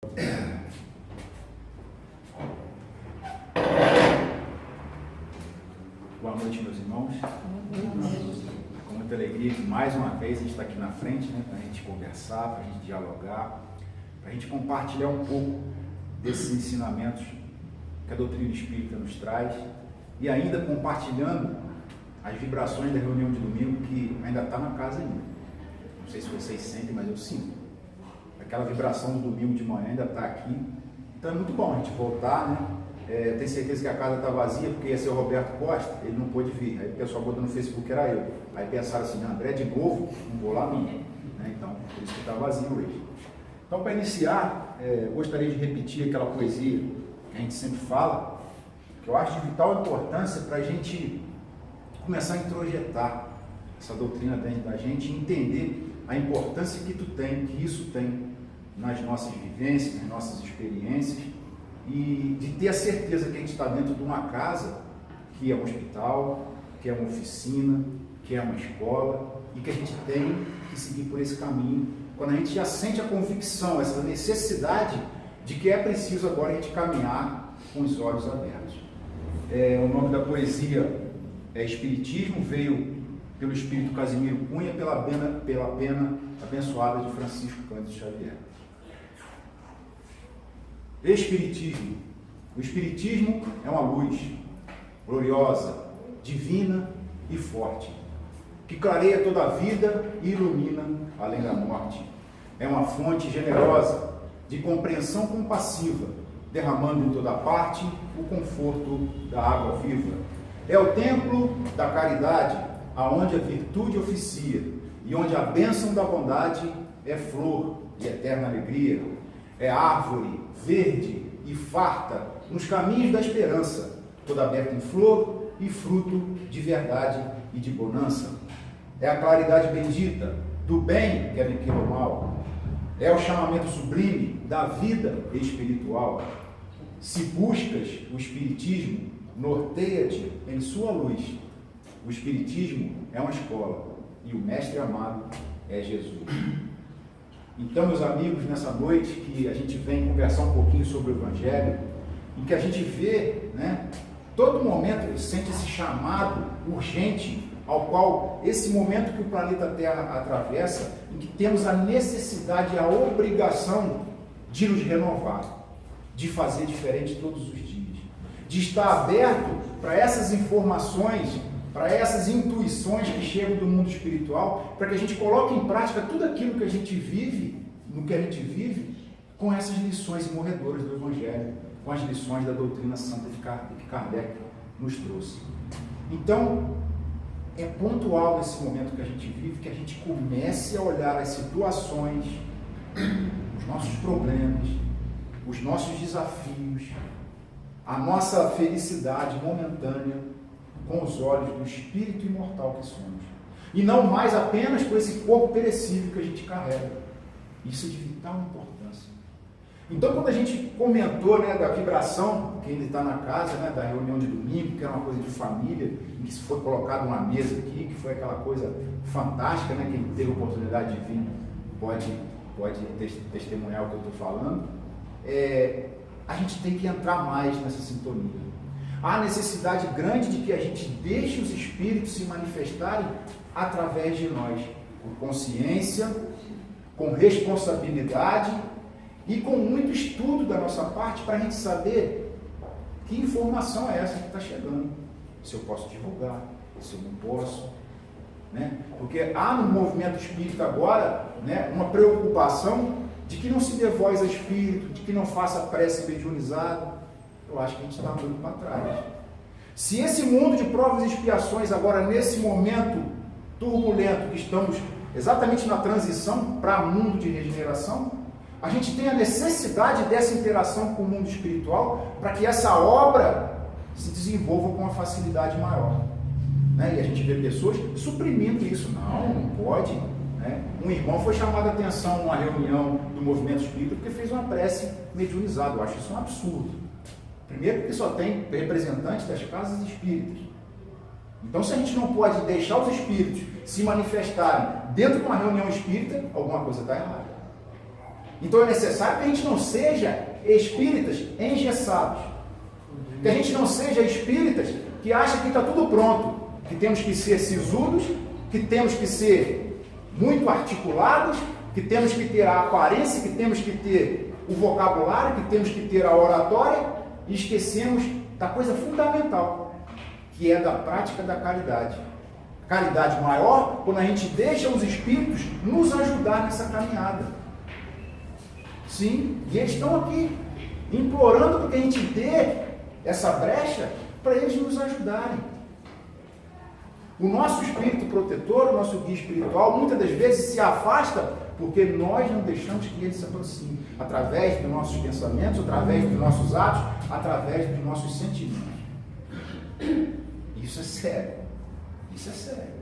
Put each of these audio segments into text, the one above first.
Boa noite, meus irmãos. Com muita alegria que mais uma vez a gente está aqui na frente, né, para a gente conversar, para a gente dialogar, para a gente compartilhar um pouco desses ensinamentos que a doutrina espírita nos traz e ainda compartilhando as vibrações da reunião de domingo que ainda está na casa ainda. Não sei se vocês sentem, mas eu sinto. Aquela vibração do domingo de manhã ainda está aqui. Então é muito bom a gente voltar, né? Eu tenho certeza que a casa está vazia, porque ia ser o Roberto Costa, ele não pôde vir. Aí o pessoal botou no Facebook que era eu. Aí pensaram assim, André de novo, não vou lá não. Né? Então, por isso que está vazio hoje. Então, para iniciar, gostaria de repetir aquela poesia que a gente sempre fala, que eu acho de vital importância para a gente começar a introjetar essa doutrina dentro da gente e entender a importância que isso tem nas nossas vivências, nas nossas experiências, e de ter a certeza que a gente está dentro de uma casa, que é um hospital, que é uma oficina, que é uma escola, e que a gente tem que seguir por esse caminho, quando a gente já sente a convicção, essa necessidade de que é preciso agora a gente caminhar com os olhos abertos. O nome da poesia é Espiritismo, veio pelo Espírito Casimiro Cunha, pela pena abençoada de Francisco Cândido Xavier. Espiritismo. O Espiritismo é uma luz gloriosa, divina e forte, que clareia toda a vida e ilumina além da morte. É uma fonte generosa de compreensão compassiva, derramando em toda parte o conforto da água viva. É o templo da caridade, aonde a virtude oficia e onde a bênção da bondade é flor e eterna alegria. É árvore verde e farta nos caminhos da esperança, toda aberta em flor e fruto de verdade e de bonança. É a claridade bendita do bem que aniquila o mal. É o chamamento sublime da vida espiritual. Se buscas o Espiritismo, norteia-te em sua luz. O Espiritismo é uma escola e o mestre amado é Jesus. Então, meus amigos, nessa noite que a gente vem conversar um pouquinho sobre o Evangelho, em que a gente vê, né, todo momento sente esse chamado urgente, ao qual esse momento que o planeta Terra atravessa, em que temos a necessidade e a obrigação de nos renovar, de fazer diferente todos os dias, de estar aberto para essas informações, para essas intuições que chegam do mundo espiritual, para que a gente coloque em prática tudo aquilo que a gente vive, no que a gente vive, com essas lições imorredoras do Evangelho, com as lições da doutrina santa que Kardec nos trouxe. Então, é pontual nesse momento que a gente vive, que a gente comece a olhar as situações, os nossos problemas, os nossos desafios, a nossa felicidade momentânea, com os olhos do espírito imortal que somos. E não mais apenas com esse corpo perecível que a gente carrega. Isso é de vital importância. Então, quando a gente comentou, né, da vibração, que ainda está na casa, né, da reunião de domingo, que é uma coisa de família, em que se foi colocado uma mesa aqui, que foi aquela coisa fantástica, né, quem teve a oportunidade de vir pode testemunhar o que eu estou falando, a gente tem que entrar mais nessa sintonia. Há necessidade grande de que a gente deixe os espíritos se manifestarem através de nós, com consciência, com responsabilidade e com muito estudo da nossa parte para a gente saber que informação é essa que está chegando, se eu posso divulgar, se eu não posso, né? Porque há no movimento espírita agora, né, uma preocupação de que não se dê voz a espírito, de que não faça prece mediunizada. Eu acho que a gente está muito para trás. Se esse mundo de provas e expiações agora, nesse momento turbulento, que estamos exatamente na transição para mundo de regeneração, a gente tem a necessidade dessa interação com o mundo espiritual para que essa obra se desenvolva com uma facilidade maior. Né? E a gente vê pessoas suprimindo isso. Não pode. Né? Um irmão foi chamado a atenção numa reunião do movimento espírita porque fez uma prece mediunizada. Eu acho isso um absurdo. Primeiro porque só tem representantes das casas espíritas. Então, se a gente não pode deixar os espíritos se manifestarem dentro de uma reunião espírita, alguma coisa está errada. Então é necessário que a gente não seja espíritas engessados. Que a gente não seja espíritas que acham que está tudo pronto, que temos que ser sisudos, que temos que ser muito articulados, que temos que ter a aparência, que temos que ter o vocabulário, que temos que ter a oratória, e esquecemos da coisa fundamental, que é da prática da caridade. Caridade maior quando a gente deixa os espíritos nos ajudar nessa caminhada. Sim, e eles estão aqui, implorando para que a gente dê essa brecha para eles nos ajudarem. O nosso espírito protetor, o nosso guia espiritual, muitas das vezes se afasta porque nós não deixamos que ele se aproxime, através dos nossos pensamentos, através dos nossos atos, através dos nossos sentimentos. Isso é sério. Isso é sério.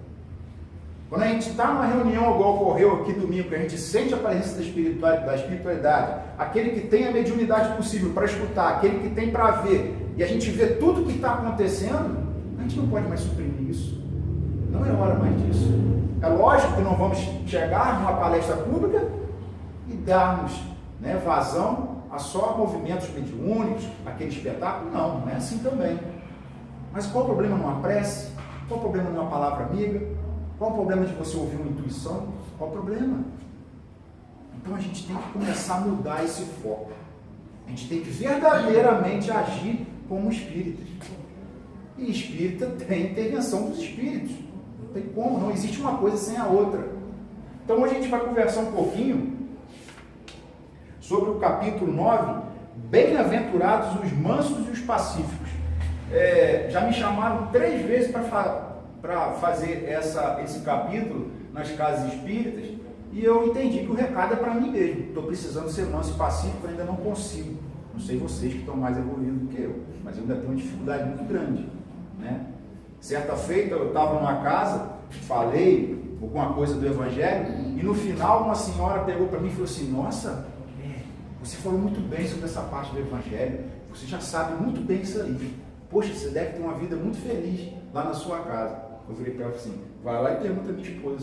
Quando a gente está numa reunião, igual ocorreu aqui domingo, que a gente sente a presença da espiritualidade, aquele que tem a mediunidade possível para escutar, aquele que tem para ver, e a gente vê tudo o que está acontecendo, a gente não pode mais suprimir isso. Não é hora mais disso. É lógico que não vamos chegar numa palestra pública e darmos, vazão a só movimentos mediúnicos, aquele espetáculo. Não, não é assim também. Mas qual o problema numa prece? Qual o problema numa palavra amiga? Qual o problema de você ouvir uma intuição? Qual o problema? Então a gente tem que começar a mudar esse foco. A gente tem que verdadeiramente agir como espíritas. E espírita tem intervenção dos espíritos. Não tem como, não existe uma coisa sem a outra. Então hoje a gente vai conversar um pouquinho sobre o capítulo 9, Bem-aventurados os mansos e os pacíficos. Já me chamaram 3 vezes para fazer esse capítulo nas casas espíritas, e eu entendi que o recado é para mim mesmo. Estou precisando ser manso e pacífico, ainda não consigo. Não sei vocês que estão mais evoluídos do que eu, mas eu ainda tenho uma dificuldade muito grande, Certa feita eu estava numa casa, falei alguma coisa do Evangelho, e no final uma senhora pegou para mim e falou assim: nossa, você falou muito bem sobre essa parte do Evangelho, você já sabe muito bem isso aí. Poxa, você deve ter uma vida muito feliz lá na sua casa. Eu virei para ela assim: vai lá e pergunta a minha esposa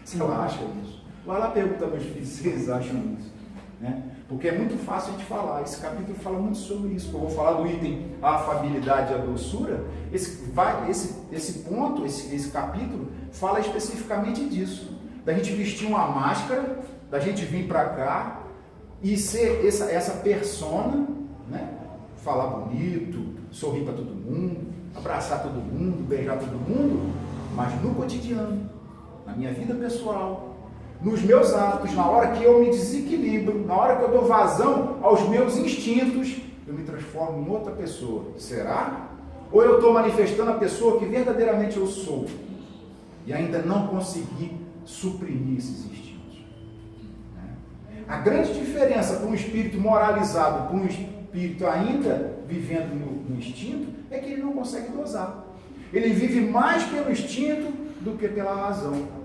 se ela acha isso. Vai lá e pergunta a meus filhos se eles acham isso. Porque é muito fácil a gente falar. Esse capítulo fala muito sobre isso. Eu vou falar do item a afabilidade e a doçura. Esse ponto, esse capítulo, fala especificamente disso. Da gente vestir uma máscara, da gente vir para cá e ser essa persona, falar bonito, sorrir para todo mundo, abraçar todo mundo, beijar todo mundo, mas no cotidiano, na minha vida pessoal, nos meus atos, na hora que eu me desequilibro, na hora que eu dou vazão aos meus instintos, eu me transformo em outra pessoa. Será? Ou eu estou manifestando a pessoa que verdadeiramente eu sou e ainda não consegui suprimir esses instintos? A grande diferença para um espírito moralizado, para um espírito ainda vivendo no instinto, é que ele não consegue dosar. Ele vive mais pelo instinto do que pela razão.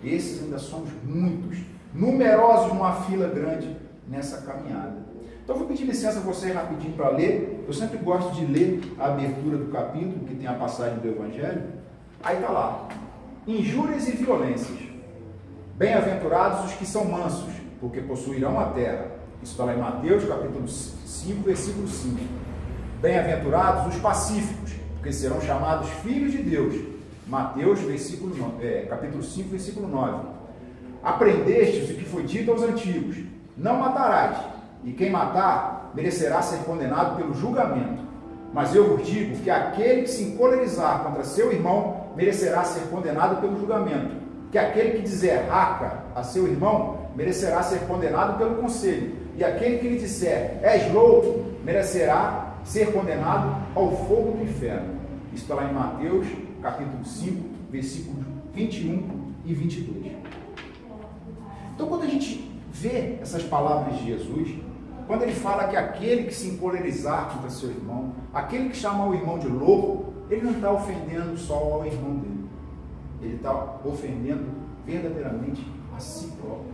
Esses ainda somos muitos, numerosos numa fila grande nessa caminhada. Então eu vou pedir licença a vocês rapidinho para ler. Eu sempre gosto de ler a abertura do capítulo, que tem a passagem do Evangelho. Aí está lá: injúrias e violências. Bem-aventurados os que são mansos, porque possuirão a terra. Isso está lá em Mateus, capítulo 5, versículo 5. Bem-aventurados os pacíficos, porque serão chamados filhos de Deus. Mateus, capítulo 5, versículo 9. Aprendestes o que foi dito aos antigos: não matarás, e quem matar merecerá ser condenado pelo julgamento. Mas eu vos digo que aquele que se encolerizar contra seu irmão merecerá ser condenado pelo julgamento. Que aquele que dizer raca a seu irmão merecerá ser condenado pelo conselho. E aquele que lhe disser és louco merecerá ser condenado ao fogo do inferno. Isso está lá em Mateus, capítulo 5, versículos 21 e 22. Então, quando a gente vê essas palavras de Jesus, quando ele fala que aquele que se encolerizar contra seu irmão, aquele que chama o irmão de louco, ele não está ofendendo só ao irmão dele. Ele está ofendendo verdadeiramente a si próprio.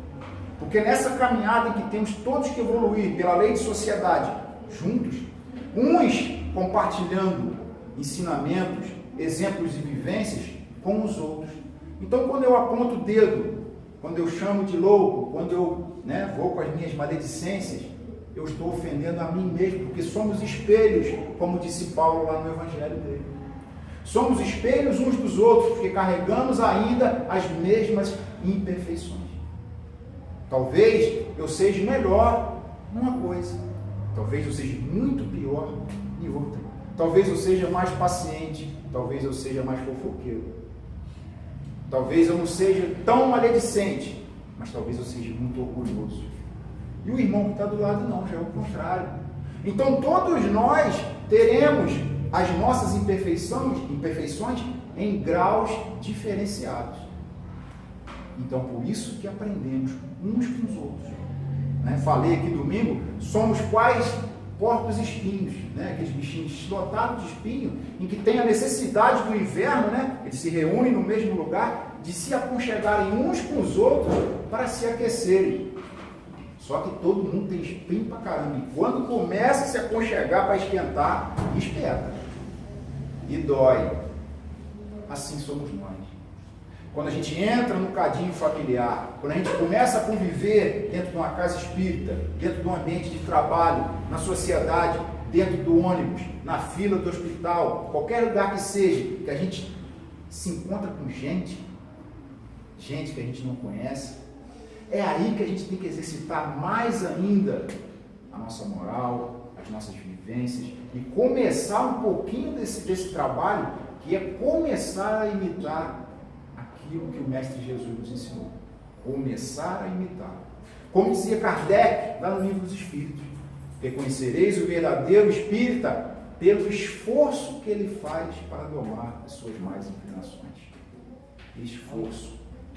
Porque nessa caminhada em que temos todos que evoluir pela lei de sociedade juntos, uns compartilhando ensinamentos, exemplos e vivências com os outros. Então, quando eu aponto o dedo, quando eu chamo de louco, quando eu né, vou com as minhas maledicências, eu estou ofendendo a mim mesmo, porque somos espelhos, como disse Paulo lá no Evangelho dele. Somos espelhos uns dos outros, porque carregamos ainda as mesmas imperfeições. Talvez eu seja melhor numa coisa, talvez eu seja muito pior em outra. Talvez eu seja mais paciente, talvez eu seja mais fofoqueiro. Talvez eu não seja tão maledicente, mas talvez eu seja muito orgulhoso. E o irmão que está do lado não, já é o contrário. Então todos nós teremos as nossas imperfeições em graus diferenciados. Então por isso que aprendemos uns com os outros. Né? Falei aqui domingo, somos quais porcos espinhos, né? Aqueles bichinhos lotados de espinho, em que tem a necessidade do inverno, né? Eles se reúnem no mesmo lugar, de se aconchegarem uns com os outros para se aquecerem. Só que todo mundo tem espinho pra caramba. E quando começa a se aconchegar para esquentar, espeta. E dói. Assim somos nós. Quando a gente entra no cadinho familiar, quando a gente começa a conviver dentro de uma casa espírita, dentro de um ambiente de trabalho, na sociedade, dentro do ônibus, na fila do hospital, qualquer lugar que seja, que a gente se encontra com gente que a gente não conhece, é aí que a gente tem que exercitar mais ainda a nossa moral, as nossas vivências e começar um pouquinho desse trabalho, que é começar a imitar aquilo que o Mestre Jesus nos ensinou. Começar a imitar. Como dizia Kardec, lá no Livro dos Espíritos, reconhecereis o verdadeiro espírita pelo esforço que ele faz para domar as suas más inclinações. Esforço,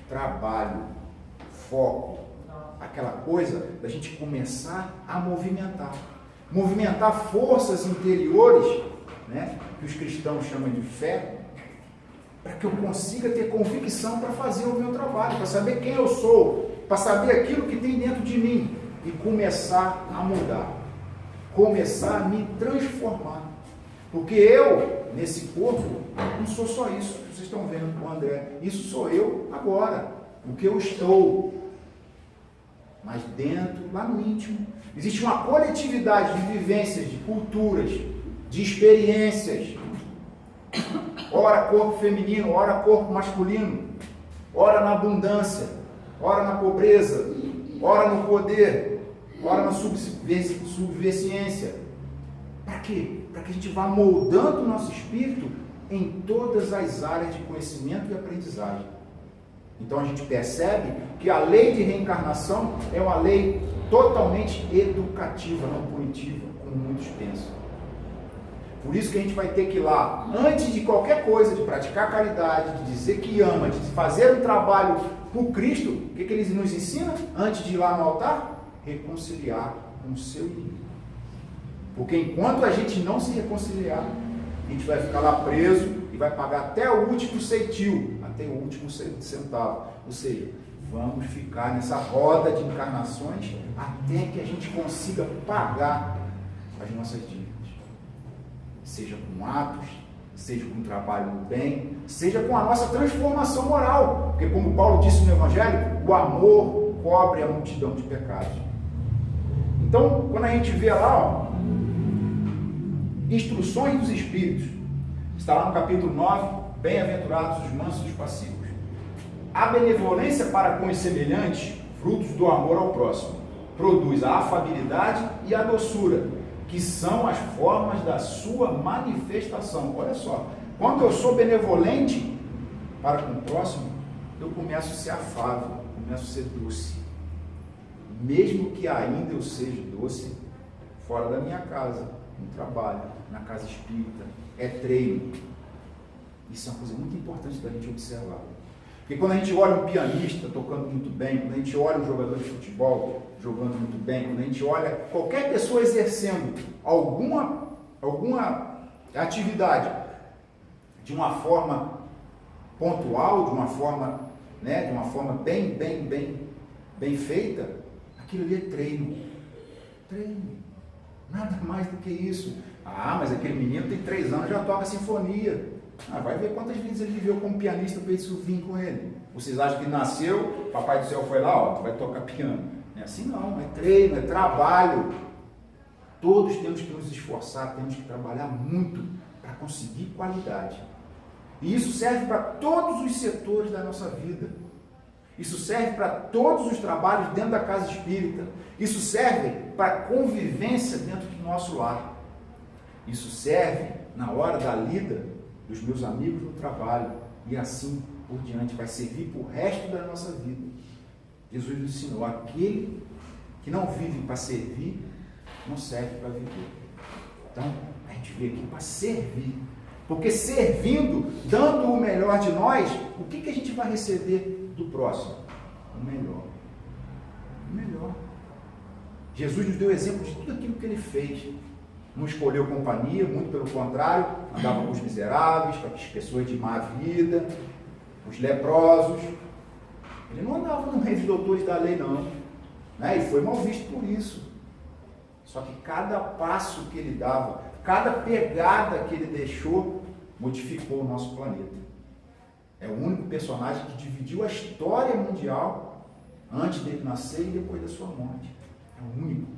trabalho, foco, aquela coisa da gente começar a movimentar forças interiores, né, que os cristãos chamam de fé, para que eu consiga ter convicção para fazer o meu trabalho, para saber quem eu sou, para saber aquilo que tem dentro de mim e começar a mudar, começar a me transformar, porque eu, nesse corpo, não sou só isso que vocês estão vendo com o André, isso sou eu agora, o que eu estou, mas dentro, lá no íntimo, existe uma coletividade de vivências, de culturas, de experiências, ora corpo feminino, ora corpo masculino, ora na abundância, ora na pobreza, ora no poder, ora na subversiência. Para quê? Para que a gente vá moldando o nosso espírito em todas as áreas de conhecimento e aprendizagem. Então a gente percebe que a lei de reencarnação é uma lei totalmente educativa, não punitiva, como muitos pensam. Por isso que a gente vai ter que ir lá, antes de qualquer coisa, de praticar caridade, de dizer que ama, de fazer um trabalho por Cristo, o que ele nos ensina? Antes de ir lá no altar, reconciliar com o seu inimigo. Porque enquanto a gente não se reconciliar, a gente vai ficar lá preso e vai pagar até o último ceitil, até o último centavo. Ou seja, vamos ficar nessa roda de encarnações até que a gente consiga pagar as nossas dívidas. Seja com atos, seja com trabalho no bem, seja com a nossa transformação moral. Porque como Paulo disse no Evangelho, o amor cobre a multidão de pecados. Então, quando a gente vê lá, instruções dos Espíritos, está lá no capítulo 9, bem-aventurados os mansos e os pacíficos. A benevolência para com os semelhantes, frutos do amor ao próximo, produz a afabilidade e a doçura, que são as formas da sua manifestação. Olha só, quando eu sou benevolente para com o próximo, eu começo a ser afável, começo a ser doce. Mesmo que ainda eu seja doce fora da minha casa, no trabalho, na casa espírita, é treino. Isso é uma coisa muito importante da gente observar. Porque quando a gente olha um pianista tocando muito bem, quando a gente olha um jogador de futebol jogando muito bem, quando a gente olha qualquer pessoa exercendo alguma atividade de uma forma pontual, de uma forma bem feita, aquilo ali é treino. Treino. Nada mais do que isso. Ah, mas aquele menino tem 3 anos, já toca sinfonia. Ah, vai ver quantas vezes ele viveu como pianista para isso vir com ele. Vocês acham que nasceu, papai do céu foi lá, ó, tu vai tocar piano. é assim não, é treino, é trabalho. Todos temos que nos esforçar, temos que trabalhar muito para conseguir qualidade. E isso serve para todos os setores da nossa vida. Isso serve para todos os trabalhos dentro da casa espírita. Isso serve para a convivência dentro do nosso lar. Isso serve na hora da lida dos meus amigos no trabalho. E assim por diante, vai servir para o resto da nossa vida. Jesus nos ensinou, aquele que não vive para servir, não serve para viver. Então, a gente veio aqui para servir. Porque servindo, dando o melhor de nós, o que a gente vai receber do próximo? O melhor. O melhor. Jesus nos deu exemplo de tudo aquilo que ele fez. Não escolheu companhia, muito pelo contrário, andava com os miseráveis, com as pessoas de má vida, os leprosos. Ele não andava no meio dos doutores da lei, não. Né? E foi mal visto por isso. Só que cada passo que ele dava, cada pegada que ele deixou, modificou o nosso planeta. É o único personagem que dividiu a história mundial antes dele nascer e depois da sua morte. É o único.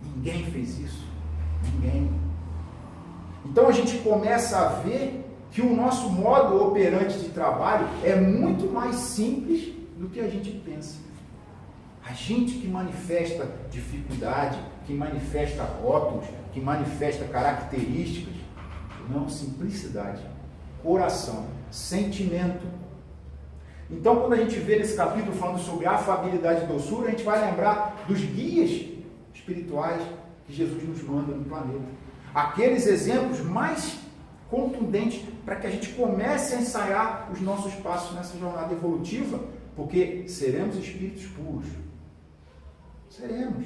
Ninguém fez isso. Ninguém. Então a gente começa a ver que o nosso modo operante de trabalho é muito mais simples do que a gente pensa. A gente que manifesta dificuldade, que manifesta rótulos, que manifesta características, não, simplicidade, coração, sentimento. Então, quando a gente vê nesse capítulo falando sobre afabilidade e doçura, a gente vai lembrar dos guias espirituais que Jesus nos manda no planeta. Aqueles exemplos mais contundentes para que a gente comece a ensaiar os nossos passos nessa jornada evolutiva, porque seremos espíritos puros. Seremos.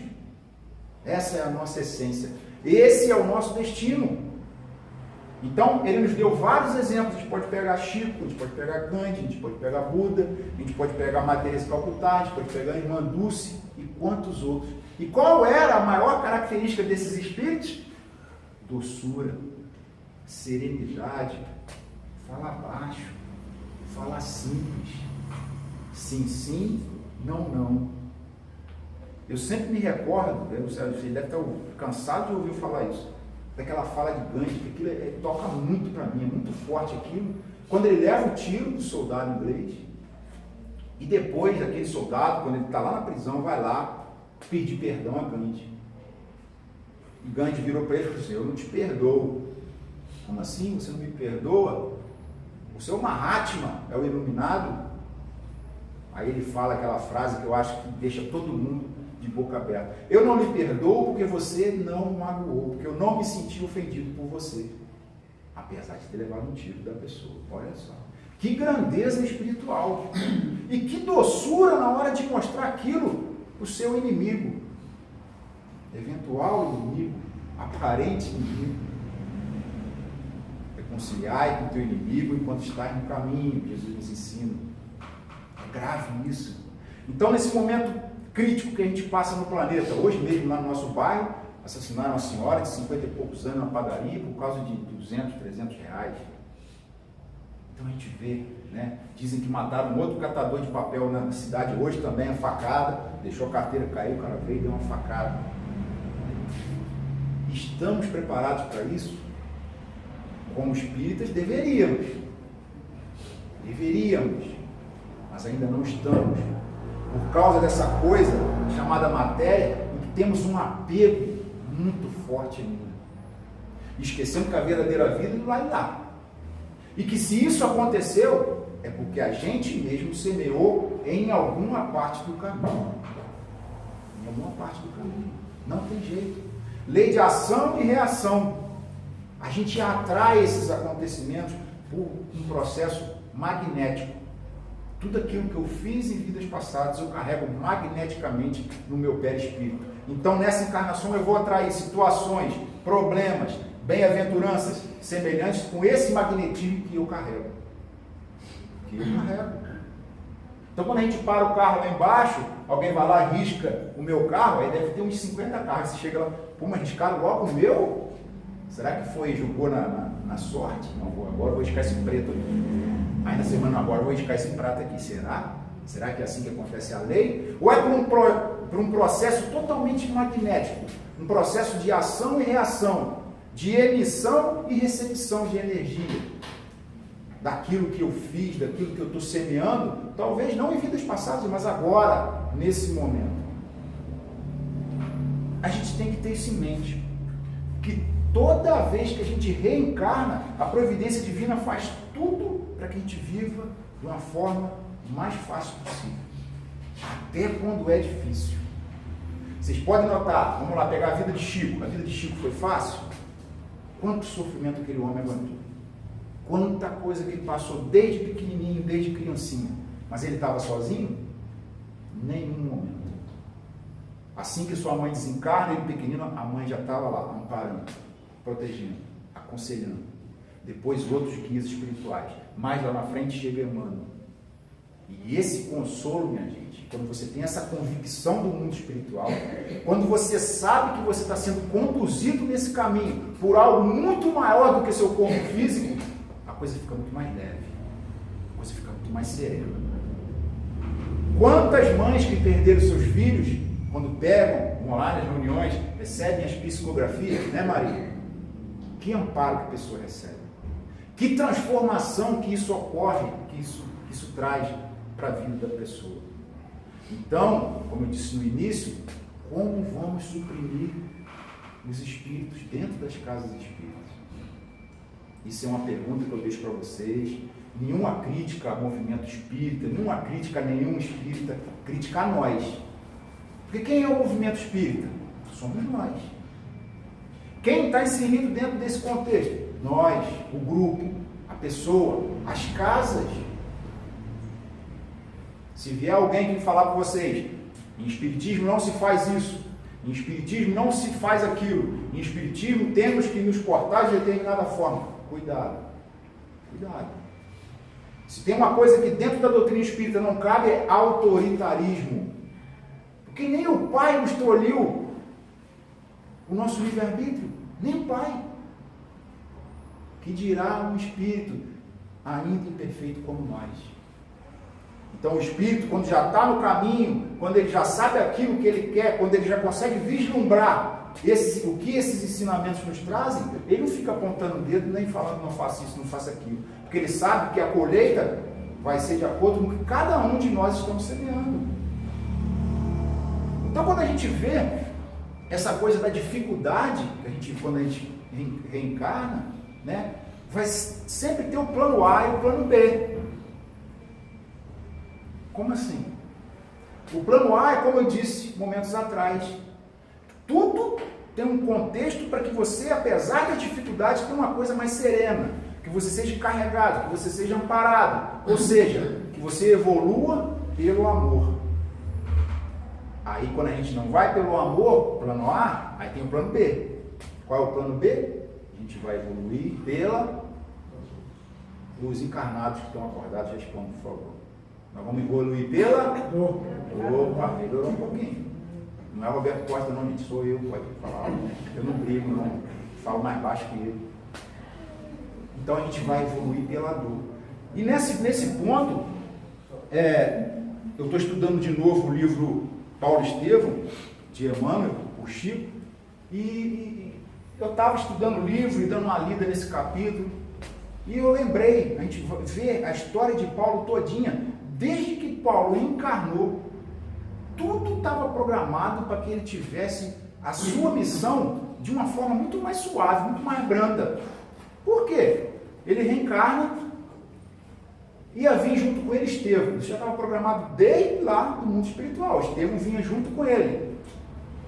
Essa é a nossa essência. Esse é o nosso destino. Então, ele nos deu vários exemplos. A gente pode pegar Chico, a gente pode pegar Gandhi, a gente pode pegar Buda, a gente pode pegar Madre Teresa de Calcutá, a gente pode pegar a Irmã Dulce e quantos outros. E qual era a maior característica desses espíritos? Doçura, serenidade, falar baixo, falar simples, sim, sim, não, não. Eu sempre me recordo, você deve estar cansado de ouvir falar isso, daquela fala de Gandhi, que aquilo toca muito para mim, é muito forte aquilo, quando ele leva o tiro do soldado inglês, e depois aquele soldado, quando ele está lá na prisão, vai lá pedir perdão a Gandhi. E Gandhi virou para ele e falou assim, eu não te perdoo. Como assim? Você não me perdoa? O seu Mahatma é o iluminado? Aí ele fala aquela frase que eu acho que deixa todo mundo de boca aberta. Eu não lhe perdoo porque você não me magoou, porque eu não me senti ofendido por você. Apesar de ter levado um tiro da pessoa. Olha só. Que grandeza espiritual. E que doçura na hora de mostrar aquilo para o seu inimigo. Eventual inimigo, aparente inimigo. Reconciliai com o teu inimigo enquanto estás no caminho, Jesus nos ensina. É grave isso. Então, nesse momento crítico que a gente passa no planeta, hoje mesmo lá no nosso bairro, assassinaram uma senhora de 50 e poucos anos na padaria por causa de 200, 300 reais. Então a gente vê, né? Dizem que mataram um outro catador de papel na cidade hoje também, a facada, deixou a carteira cair, o cara veio e deu uma facada. Estamos preparados para isso? Como espíritas, deveríamos. Deveríamos, mas ainda não estamos. Por causa dessa coisa chamada matéria, em que temos um apego muito forte ainda. Esquecendo que a verdadeira vida não vai lá. E que se isso aconteceu, é porque a gente mesmo semeou em alguma parte do caminho. Em alguma parte do caminho. Não tem jeito. Lei de ação e reação. A gente atrai esses acontecimentos por um processo magnético. Tudo aquilo que eu fiz em vidas passadas, eu carrego magneticamente no meu perispírito. Então, nessa encarnação, eu vou atrair situações, problemas, bem-aventuranças semelhantes com esse magnetismo que eu carrego. Então, quando a gente para o carro lá embaixo, alguém vai lá, risca o meu carro, aí deve ter uns 50 carros. Você chega lá, pô, mas riscaram logo o meu? Será que foi, jogou na sorte? Não, agora eu vou riscar esse preto aqui. Aí na semana agora eu vou riscar esse prato aqui, será? Será que é assim que acontece a lei? Ou é por um processo totalmente magnético, um processo de ação e reação, de emissão e recepção de energia, daquilo que eu fiz, daquilo que eu estou semeando, talvez não em vidas passadas, mas agora, nesse momento. A gente tem que ter isso em mente, que toda vez que a gente reencarna, a providência divina faz tudo para que a gente viva de uma forma mais fácil possível, até quando é difícil. Vocês podem notar, vamos lá pegar a vida de Chico. A vida de Chico foi fácil? Quanto sofrimento aquele homem aguentou, quanta coisa que ele passou desde pequenininho, desde criancinha. Mas ele estava sozinho? Nenhum momento. Assim que sua mãe desencarna, ele pequenino, a mãe já estava lá, amparando, protegendo, aconselhando. Depois outros guias espirituais. Mais lá na frente chega Emmanuel. E esse consolo, minha gente, quando você tem essa convicção do mundo espiritual, quando você sabe que você está sendo conduzido nesse caminho por algo muito maior do que seu corpo físico, a coisa fica muito mais leve, a coisa fica muito mais serena. Quantas mães que perderam seus filhos, quando pegam, vão lá nas reuniões, recebem as psicografias, né, Maria? Que amparo que a pessoa recebe. Que transformação que isso ocorre, que isso traz para a vida da pessoa. Então, como eu disse no início, como vamos suprimir os espíritos dentro das casas espíritas? Isso é uma pergunta que eu deixo para vocês. Nenhuma crítica ao movimento espírita, nenhuma crítica a nenhum espírita, crítica a nós. Porque quem é o movimento espírita? Somos nós. Quem está inserido dentro desse contexto? Nós, o grupo, a pessoa, as casas. Se vier alguém que falar para vocês, em espiritismo não se faz isso, em espiritismo não se faz aquilo, em espiritismo temos que nos portar de determinada forma. Cuidado, cuidado. Se tem uma coisa que dentro da doutrina espírita não cabe, é autoritarismo. Porque nem o Pai nos tolhiu o nosso livre-arbítrio, nem o Pai. Que dirá um espírito ainda imperfeito como nós. Então o espírito, quando já está no caminho, quando ele já sabe aquilo que ele quer, quando ele já consegue vislumbrar o que esses ensinamentos nos trazem, ele não fica apontando o dedo nem falando não faça isso, não faça aquilo. Porque ele sabe que a colheita vai ser de acordo com o que cada um de nós estamos semeando. Então quando a gente vê essa coisa da dificuldade, quando a gente reencarna, né, vai sempre ter o plano A e o plano B. Como assim? O plano A é como eu disse momentos atrás. Tudo tem um contexto para que você, apesar das dificuldades, tenha uma coisa mais serena. Que você seja carregado, que você seja amparado. Ou seja, que você evolua pelo amor. Aí quando a gente não vai pelo amor, plano A, aí tem o plano B. Qual é o plano B? A gente vai evoluir os encarnados que estão acordados, respondam, por favor. Nós vamos evoluir pela... Opa, melhorou um pouquinho. Não é Roberto Costa não, gente, sou eu, pode falar. Eu não brigo, não. Falo mais baixo que ele. Então a gente vai evoluir pela dor. E nesse ponto, eu estou estudando de novo o livro Paulo Estevam, de Emmanuel, por Chico, e eu estava estudando o livro e dando uma lida nesse capítulo, e eu lembrei, a gente vê a história de Paulo todinha. Desde que Paulo encarnou, tudo estava programado para que ele tivesse a sua missão de uma forma muito mais suave, muito mais branda. Por quê? Ele reencarna, ia vir junto com ele Estevão. Isso já estava programado desde lá do mundo espiritual. Estevão vinha junto com ele.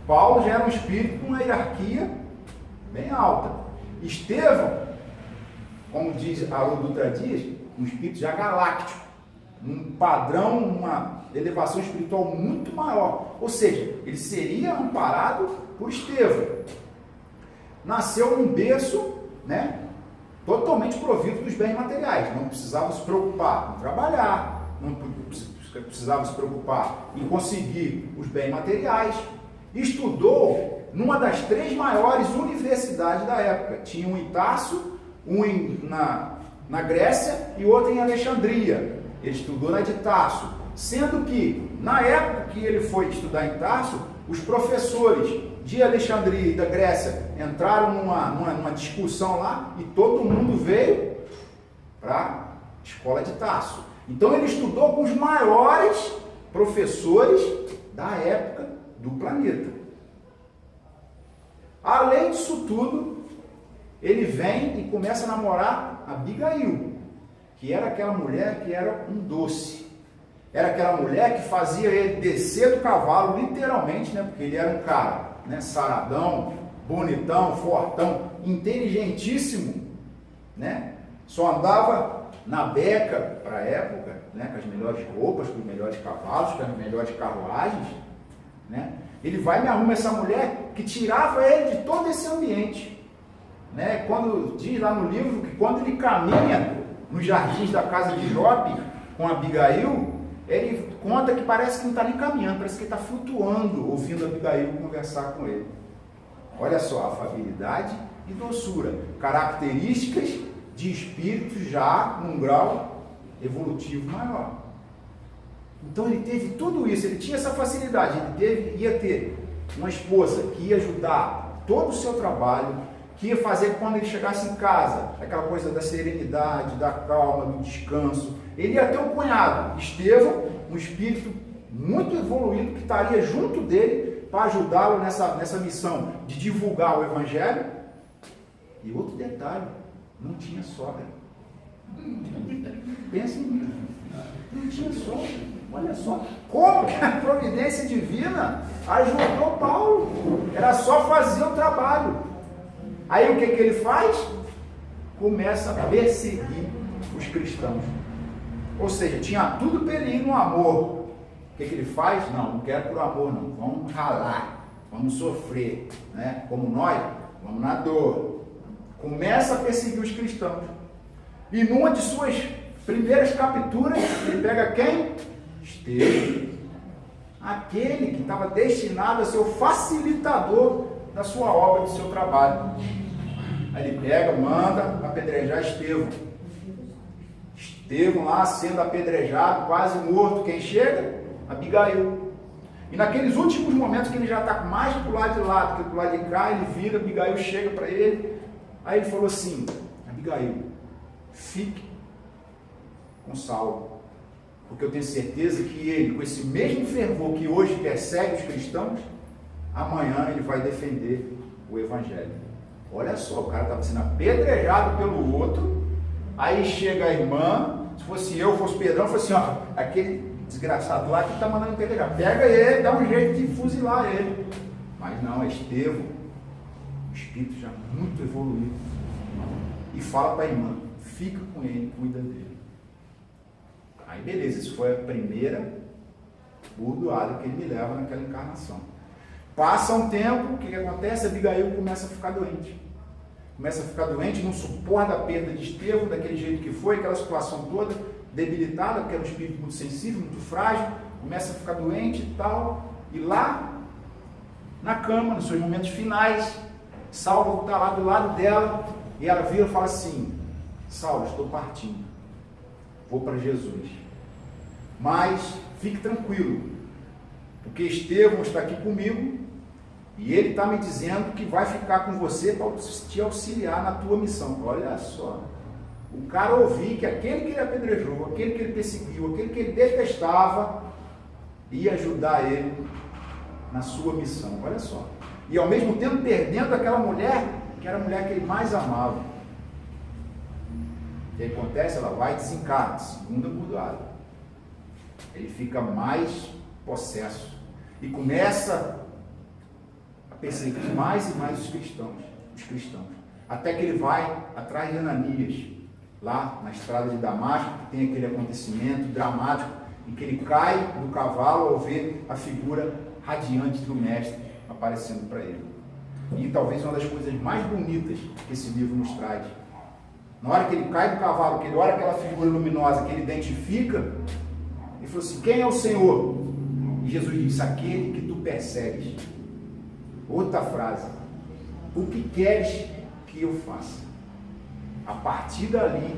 Paulo já era um espírito com uma hierarquia bem alta. Estevão, como diz Haroldo Dutra Dias, um espírito já galáctico. Um padrão, uma elevação espiritual muito maior. Ou seja, ele seria amparado por Estevão. Nasceu num berço, né, totalmente provido dos bens materiais. Não precisava se preocupar em trabalhar, não precisava se preocupar em conseguir os bens materiais. Estudou numa das 3 maiores universidades da época. Tinha um em Tarso, um na Grécia e outro em Alexandria. Ele estudou na de Tarso, sendo que, na época que ele foi estudar em Tarso, os professores de Alexandria e da Grécia entraram numa discussão lá e todo mundo veio para a escola de Tarso. Então ele estudou com os maiores professores da época do planeta. Além disso tudo, ele vem e começa a namorar Abigail, que era aquela mulher que era um doce. Era aquela mulher que fazia ele descer do cavalo, literalmente, né? Porque ele era um cara, né, saradão, bonitão, fortão, inteligentíssimo, né? Só andava na beca para a época, né, com as melhores roupas, com os melhores cavalos, com as melhores carruagens, né? Ele vai e me arruma essa mulher que tirava ele de todo esse ambiente, né? Quando diz lá no livro que quando ele caminha nos jardins da casa de Jope com Abigail, ele conta que parece que não está nem caminhando, parece que ele está flutuando, ouvindo Abigail conversar com ele. Olha só, afabilidade e doçura, características de espírito já num grau evolutivo maior. Então ele teve tudo isso, ele tinha essa facilidade, ia ter uma esposa que ia ajudar todo o seu trabalho, que ia fazer quando ele chegasse em casa, aquela coisa da serenidade, da calma, do descanso. Ele ia ter um cunhado, Estevão, um espírito muito evoluído, que estaria junto dele para ajudá-lo nessa missão de divulgar o Evangelho. E outro detalhe, não tinha sogra. Pensa nisso. Não tinha sogra. Olha só como que a providência divina ajudou Paulo. Era só fazer o trabalho. Aí o que ele faz? Começa a perseguir os cristãos. Ou seja, tinha tudo para ele ir no amor. O que ele faz? Não quero por amor não. Vamos ralar, vamos sofrer, né? Como nós, vamos na dor. Começa a perseguir os cristãos. E numa de suas primeiras capturas, ele pega quem? Estevão. Aquele que estava destinado a ser o facilitador da sua obra, do seu trabalho. Aí ele pega, manda apedrejar Estevão. Estevão lá sendo apedrejado, quase morto. Quem chega? Abigail. E naqueles últimos momentos que ele já está mais para o lado de lá do que para o lado de cá, ele vira, Abigail chega para ele. Aí ele falou assim: Abigail, fique com Saulo, porque eu tenho certeza que ele, com esse mesmo fervor que hoje persegue os cristãos, amanhã ele vai defender o Evangelho. Olha só, o cara estava sendo apedrejado pelo outro, aí chega a irmã, se fosse eu, fosse Pedrão, fosse assim, ó, aquele desgraçado lá que está mandando apedrejar, pega ele, dá um jeito de fuzilar ele. Mas não, é Estevão, o espírito já muito evoluído, e fala para a irmã: fica com ele, cuida dele. Aí beleza, isso foi a primeira burdoada que ele me leva naquela encarnação. Passa um tempo, o que acontece? Abigail começa a ficar doente. Começa a ficar doente, não suporta a perda de Estevão, daquele jeito que foi, aquela situação toda, debilitada, porque era um espírito muito sensível, muito frágil, começa a ficar doente e tal, e lá, na cama, nos seus momentos finais, Saulo está lá do lado dela, e ela vira e fala assim: Saulo, estou partindo, vou para Jesus, mas fique tranquilo, porque Estevão está aqui comigo, e ele está me dizendo que vai ficar com você para te auxiliar na tua missão. Olha só, o cara ouvir que aquele que ele apedrejou, aquele que ele perseguiu, aquele que ele detestava, ia ajudar ele na sua missão. Olha só. E ao mesmo tempo perdendo aquela mulher, que era a mulher que ele mais amava. O que acontece? Ela vai e desencarna, segunda burdoada. Ele fica mais possesso e começa a perseguir mais e mais os cristãos, até que ele vai atrás de Ananias, lá na estrada de Damasco, que tem aquele acontecimento dramático em que ele cai do cavalo ao ver a figura radiante do mestre aparecendo para ele. E talvez uma das coisas mais bonitas que esse livro nos traz. Na hora que ele cai do cavalo, que ele olha aquela figura luminosa que ele identifica, ele falou assim: quem é o Senhor? E Jesus disse: aquele que tu persegues. Outra frase: o que queres que eu faça? A partir dali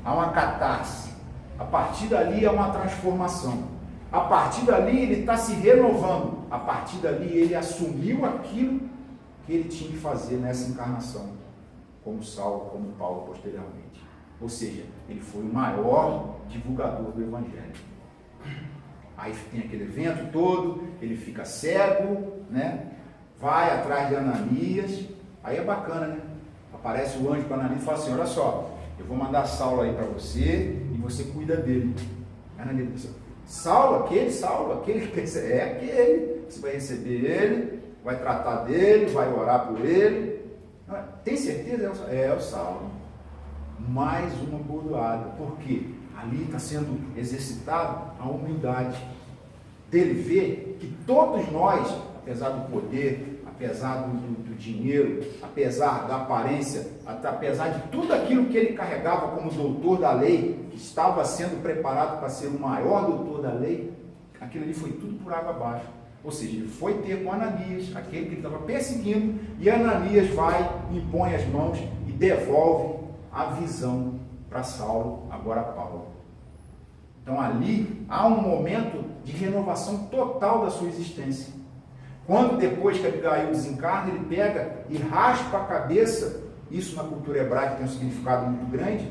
há uma catarse, a partir dali há uma transformação. a partir dali ele está se renovando, a partir dali ele assumiu aquilo que ele tinha que fazer nessa encarnação, como Saulo, como Paulo posteriormente. Ou seja, ele foi o maior divulgador do Evangelho. Aí tem aquele evento todo, ele fica cego, né? Vai atrás de Ananias, aí é bacana, né? Aparece o anjo para Ananias e fala assim, olha só, eu vou mandar Saulo aí para você e você cuida dele. Ananias pensa, Saulo, aquele que pensa, é aquele, você vai receber ele, vai tratar dele, vai orar por ele. Tem certeza? É o Saulo. Mais uma bordoada, porque ali está sendo exercitado a humildade dele ver que todos nós, apesar do poder, apesar do dinheiro, apesar da aparência, apesar de tudo aquilo que ele carregava como doutor da lei, que estava sendo preparado para ser o maior doutor da lei, aquilo ali foi tudo por água abaixo. Ou seja, ele foi ter com Ananias, aquele que ele estava perseguindo, e Ananias vai, impõe as mãos e devolve a visão para Saulo, agora Paulo. Então ali há um momento de renovação total da sua existência. Quando depois que Abigail desencarna, ele pega e raspa a cabeça, isso na cultura hebraica tem um significado muito grande,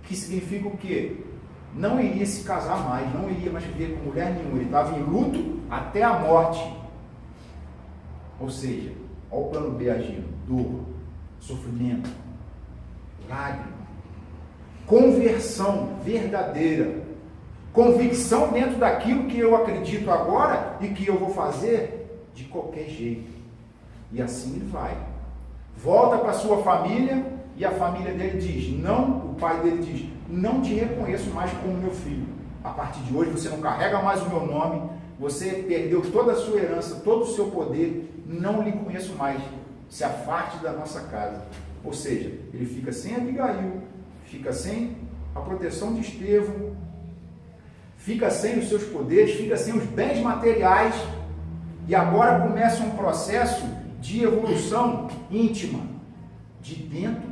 que significa o quê? Não iria se casar mais, não iria mais viver com mulher nenhuma, ele estava em luto até a morte. Ou seja, olha o plano B agindo, dor, sofrimento, lágrima, conversão verdadeira, convicção dentro daquilo que eu acredito agora e que eu vou fazer de qualquer jeito. E assim ele vai. Volta para sua família e a família dele diz, não, o pai dele diz, não te reconheço mais como meu filho. A partir de hoje você não carrega mais o meu nome, você perdeu toda a sua herança, todo o seu poder, não lhe conheço mais. Se afaste da nossa casa. Ou seja, ele fica sem Abigail, fica sem a proteção de Estevão, fica sem os seus poderes, fica sem os bens materiais, e agora começa um processo de evolução íntima, de dentro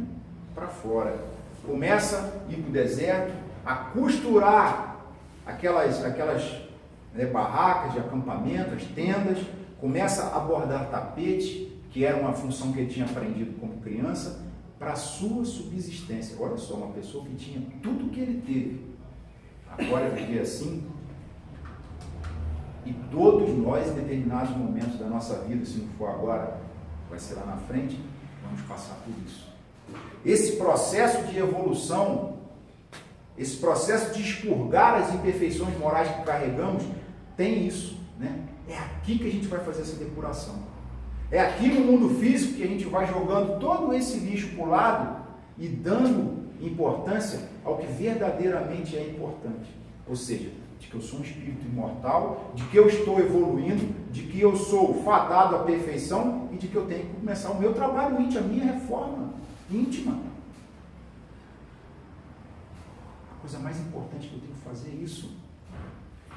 para fora. Começa a ir para o deserto, a costurar aquelas barracas de acampamento, as tendas, começa a bordar tapete, que era uma função que ele tinha aprendido como criança, para a sua subsistência. Olha só, uma pessoa que tinha tudo que ele teve, agora viver assim. E todos nós, em determinados momentos da nossa vida, se não for agora, vai ser lá na frente, vamos passar por isso. Esse processo de evolução, esse processo de expurgar as imperfeições morais que carregamos, tem isso, né? É aqui que a gente vai fazer essa depuração. É aqui no mundo físico que a gente vai jogando todo esse lixo para o lado e dando importância ao que verdadeiramente é importante. Ou seja, de que eu sou um espírito imortal, de que eu estou evoluindo, de que eu sou fadado à perfeição e de que eu tenho que começar o meu trabalho íntimo, a minha reforma íntima. A coisa mais importante que eu tenho que fazer é isso.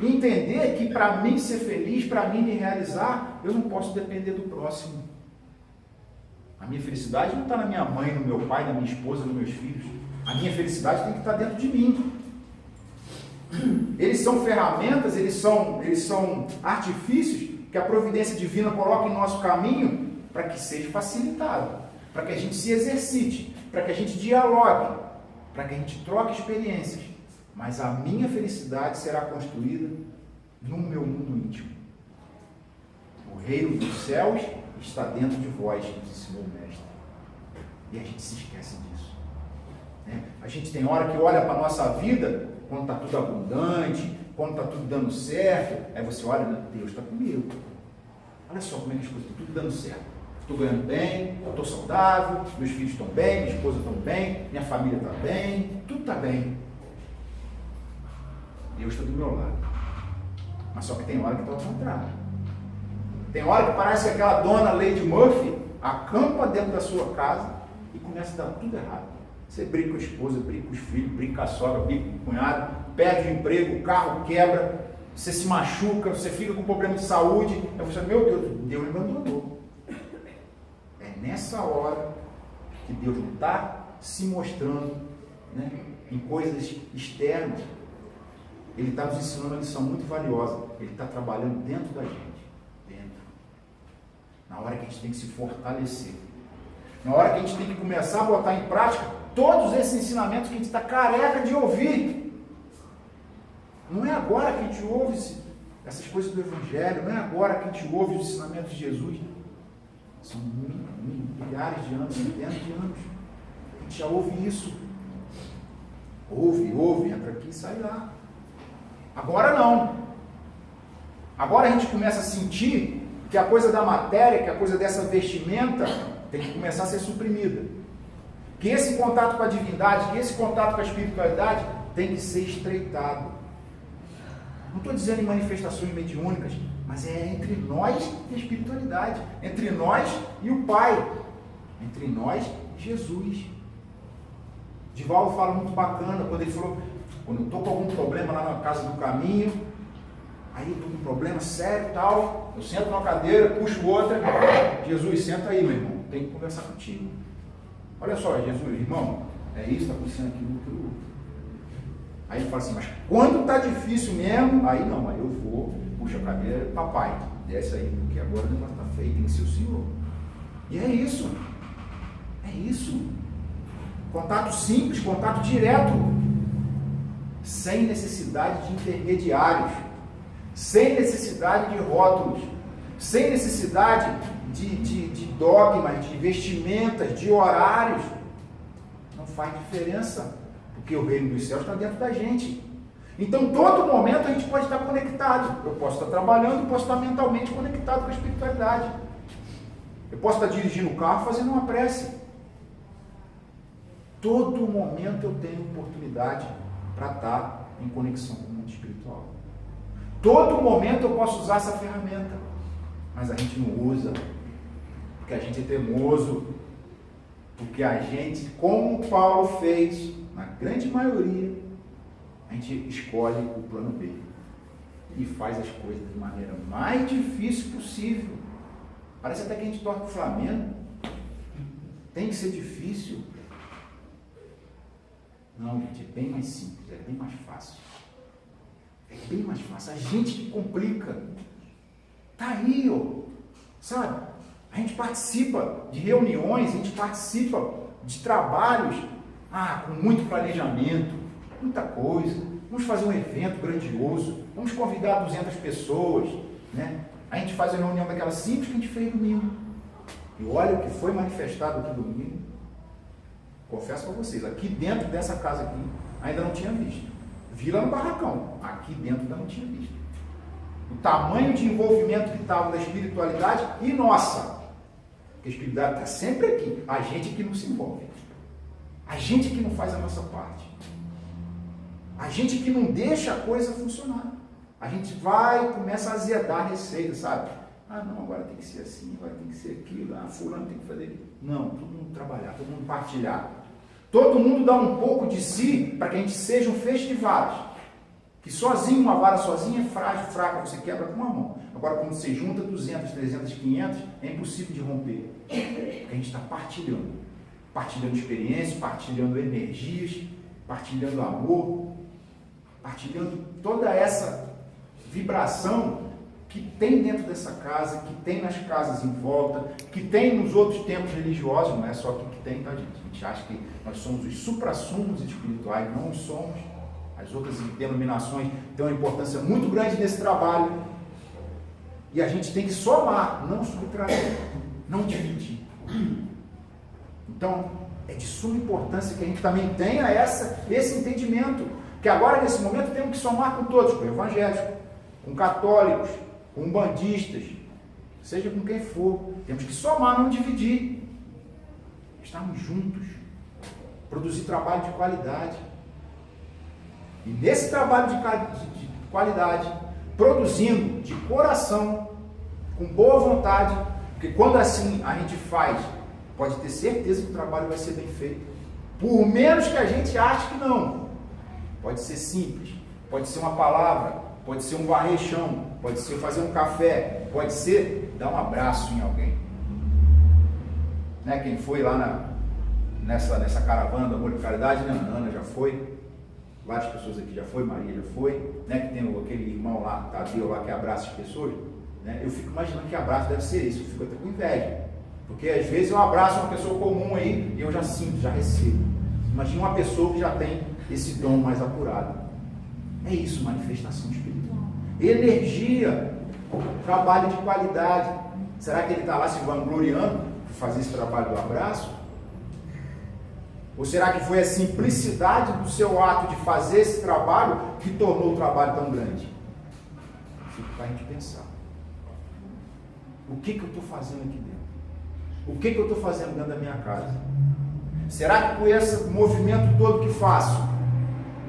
Entender que para mim ser feliz, para mim me realizar, eu não posso depender do próximo. A minha felicidade não está na minha mãe, no meu pai, na minha esposa, nos meus filhos. A minha felicidade tem que estar dentro de mim. Eles são ferramentas, eles são artifícios que a providência divina coloca em nosso caminho para que seja facilitado, para que a gente se exercite, para que a gente dialogue, para que a gente troque experiências. Mas a minha felicidade será construída no meu mundo íntimo. O reino dos céus está dentro de vós, nos ensinou o Mestre. E a gente se esquece disso. Né? A gente tem hora que olha para a nossa vida, quando está tudo abundante, quando está tudo dando certo, aí você olha, Deus está comigo. Olha só como é que as coisas estão tudo dando certo. Estou ganhando bem, estou saudável, meus filhos estão bem, minha esposa está bem, minha família está bem, tudo está bem. Deus está do meu lado. Mas só que tem hora que está ao contrário. Tem hora que parece que aquela dona Lady Murphy acampa dentro da sua casa e começa a dar tudo errado. Você briga com a esposa, briga com os filhos, briga com a sogra, briga com o cunhado, perde o emprego, o carro quebra, você se machuca, você fica com problema de saúde. Aí você, meu Deus, Deus me abandonou. É nessa hora que Deus não está se mostrando, né, em coisas externas. Ele está nos ensinando uma lição muito valiosa. Ele está trabalhando dentro da gente. Dentro. Na hora que a gente tem que se fortalecer. Na hora que a gente tem que começar a botar em prática todos esses ensinamentos que a gente está careca de ouvir. Não é agora que a gente ouve essas coisas do Evangelho, não é agora que a gente ouve os ensinamentos de Jesus. São milhares de anos, centenas de anos. A gente já ouve isso. Ouve, entra aqui e sai lá. Agora não. Agora a gente começa a sentir que a coisa da matéria, que a coisa dessa vestimenta tem que começar a ser suprimida. Que esse contato com a divindade, que esse contato com a espiritualidade tem que ser estreitado. Não estou dizendo em manifestações mediúnicas, mas é entre nós e a espiritualidade, entre nós e o Pai, entre nós e Jesus. Divaldo fala muito bacana quando ele falou, quando eu estou com algum problema lá na casa do caminho, aí eu estou com um problema sério e tal, eu sento numa cadeira, puxo outra, Jesus, senta aí, meu irmão, tem que conversar contigo. Olha só, Jesus, irmão, é isso, está acontecendo aquilo. Aí ele fala assim, mas quando está difícil mesmo, aí não, aí eu vou, puxo a cadeira, papai, desce aí, porque agora o negócio está feio, tem que ser o Senhor. E é isso. É isso. Contato simples, contato direto. Sem necessidade de intermediários. Sem necessidade de rótulos. Sem necessidade de dogmas, de vestimentas, de horários. Não faz diferença. Porque o reino dos céus está dentro da gente. Então, todo momento a gente pode estar conectado. Eu posso estar trabalhando e posso estar mentalmente conectado com a espiritualidade. Eu posso estar dirigindo o carro fazendo uma prece. Todo momento eu tenho oportunidade para estar em conexão com o mundo espiritual. Todo momento eu posso usar essa ferramenta. Mas a gente não usa. Porque a gente é teimoso. Porque a gente, como Paulo fez, na grande maioria, a gente escolhe o plano B e faz as coisas de maneira mais difícil possível. Parece até que a gente torce para o Flamengo. Tem que ser difícil. Não, gente, é bem mais simples, é bem mais fácil. É bem mais fácil. A gente que complica. Tá aí, ó. Sabe? A gente participa de reuniões, a gente participa de trabalhos com muito planejamento, muita coisa. Vamos fazer um evento grandioso, vamos convidar 200 pessoas, né? A gente faz a reunião daquela simples que a gente fez domingo. E olha o que foi manifestado aqui domingo. Confesso para vocês, aqui dentro dessa casa aqui, ainda não tinha visto. Vi lá no barracão, aqui dentro ainda não tinha visto. O tamanho de envolvimento que estava da espiritualidade e nossa. Porque a espiritualidade está sempre aqui, a gente que não se envolve. A gente que não faz a nossa parte. A gente que não deixa a coisa funcionar. A gente vai e começa a azedar a receita, sabe? Não, agora tem que ser assim, agora tem que ser aquilo, fulano tem que fazer isso. Não, todo mundo trabalhar, todo mundo partilhar. Todo mundo dá um pouco de si para que a gente seja um feixe de varas. Que sozinho, uma vara sozinha é frágil, fraca, você quebra com uma mão. Agora, quando você junta 200, 300, 500, é impossível de romper. Porque a gente está partilhando. Partilhando experiências, partilhando energias, partilhando amor, partilhando toda essa vibração que tem dentro dessa casa, que tem nas casas em volta, que tem nos outros templos religiosos, não é só aqui que tem, tá, gente? A gente acha que nós somos os suprassumos espirituais, não somos. As outras denominações têm uma importância muito grande nesse trabalho. E a gente tem que somar, não subtrair, não dividir. Então, é de suma importância que a gente também tenha esse entendimento. Que agora, nesse momento, temos que somar com todos, com evangélicos, com católicos, com bandistas, seja com quem for. Temos que somar, não dividir. Estarmos juntos. Produzir trabalho de qualidade. E nesse trabalho de qualidade, produzindo de coração, com boa vontade, porque quando assim a gente faz, pode ter certeza que o trabalho vai ser bem feito. Por menos que a gente ache que não. Pode ser simples, pode ser uma palavra, pode ser um varrer chão, pode ser fazer um café, pode ser dar um abraço em alguém. Né? Quem foi lá nessa caravana da Amor e Caridade, né? A Ana já foi. várias pessoas aqui já foi, Maria já foi, né? Que tem aquele irmão lá, Tadeu lá, que abraça as pessoas, né? Eu fico imaginando que abraço deve ser isso, eu fico até com inveja, porque às vezes eu abraço uma pessoa comum aí e eu já sinto, já recebo. Imagina uma pessoa que já tem esse dom mais apurado. É isso, manifestação espiritual. Energia, trabalho de qualidade. Será que ele está lá se vangloriando por fazer esse trabalho do abraço? Ou será que foi a simplicidade do seu ato de fazer esse trabalho que tornou o trabalho tão grande? Fica para a gente pensar. O que eu estou fazendo aqui dentro? O que eu estou fazendo dentro da minha casa? Será que com esse movimento todo que faço,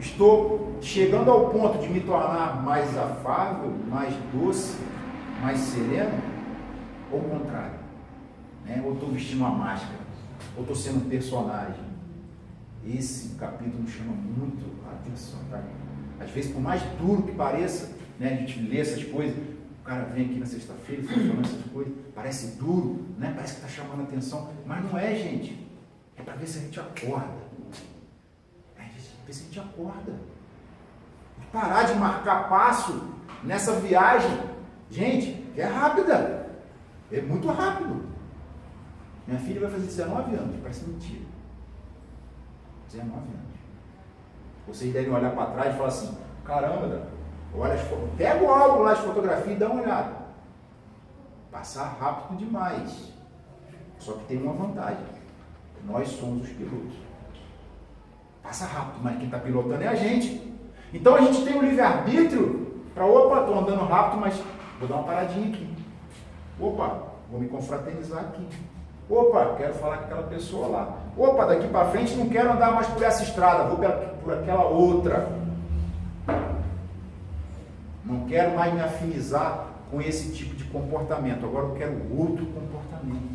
estou chegando ao ponto de me tornar mais afável, mais doce, mais sereno? Ou o contrário, né? Ou estou vestindo uma máscara, ou estou sendo um personagem. Esse capítulo me chama muito a atenção, tá? Às vezes, por mais duro que pareça, né, a gente lê essas coisas, o cara vem aqui na sexta-feira e fica falando essas coisas, parece duro, né? Parece que está chamando a atenção, mas não é, gente. É para ver se a gente acorda. É para ver se a gente acorda. Parar de marcar passo nessa viagem, gente, é rápida. É muito rápido. Minha filha vai fazer 19 anos, parece mentira. 19 anos. Vocês devem olhar para trás e falar assim, caramba, olha, pega o álbum lá de fotografia e dá uma olhada. Passar rápido demais. Só que tem uma vantagem. Nós somos os pilotos. Passa rápido, mas quem está pilotando é a gente. Então a gente tem o livre-arbítrio para, opa, estou andando rápido, mas vou dar uma paradinha aqui. Opa, vou me confraternizar aqui. Opa, quero falar com aquela pessoa lá. Opa, daqui para frente não quero andar mais por essa estrada, vou por aquela outra. Não quero mais me afinizar com esse tipo de comportamento. Agora eu quero outro comportamento.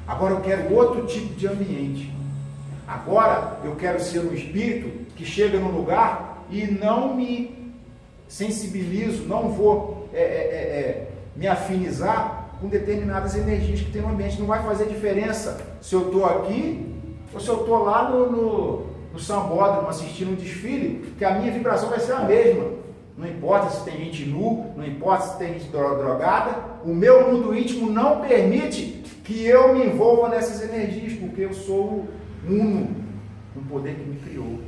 Agora eu quero outro tipo de ambiente. Agora eu quero ser um espírito que chega num lugar e não me sensibilizo, não vou me afinizar com determinadas energias que tem no ambiente. Não vai fazer diferença se eu estou aqui ou se eu estou lá no sambódromo assistindo um desfile, que a minha vibração vai ser a mesma. Não importa se tem gente nu, não importa se tem gente drogada, o meu mundo íntimo não permite que eu me envolva nessas energias, porque eu sou uno com o poder que me criou.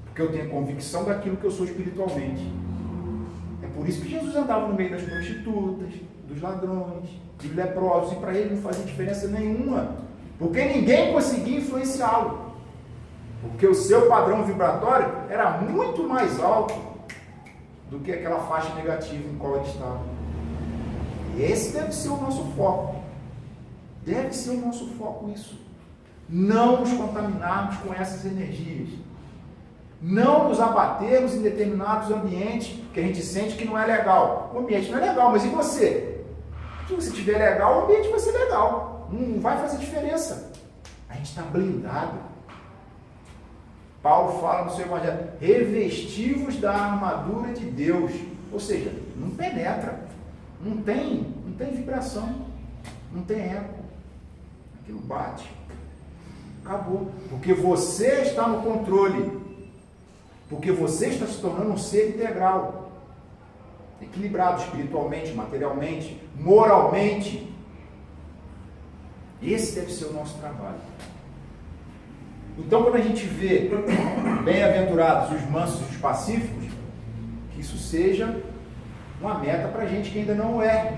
Porque eu tenho convicção daquilo que eu sou espiritualmente. É por isso que Jesus andava no meio das prostitutas, dos ladrões, dos leprosos, e para ele não fazia diferença nenhuma, porque ninguém conseguia influenciá-lo, porque o seu padrão vibratório era muito mais alto do que aquela faixa negativa em qual ele estava. E esse deve ser o nosso foco. Deve ser o nosso foco isso. Não nos contaminarmos com essas energias. Não nos abatermos em determinados ambientes que a gente sente que não é legal. O ambiente não é legal, mas e você? Se você estiver legal, o ambiente vai ser legal. Não vai fazer diferença. A gente está blindado. Paulo fala no seu evangelho, revestivos da armadura de Deus. Ou seja, não penetra. Não tem vibração. Não tem eco. Aquilo bate. Acabou. Porque você está no controle. Porque você está se tornando um ser integral. Equilibrado espiritualmente, materialmente, moralmente. Esse deve ser o nosso trabalho. Então, quando a gente vê bem-aventurados os mansos e os pacíficos, que isso seja uma meta para a gente que ainda não é.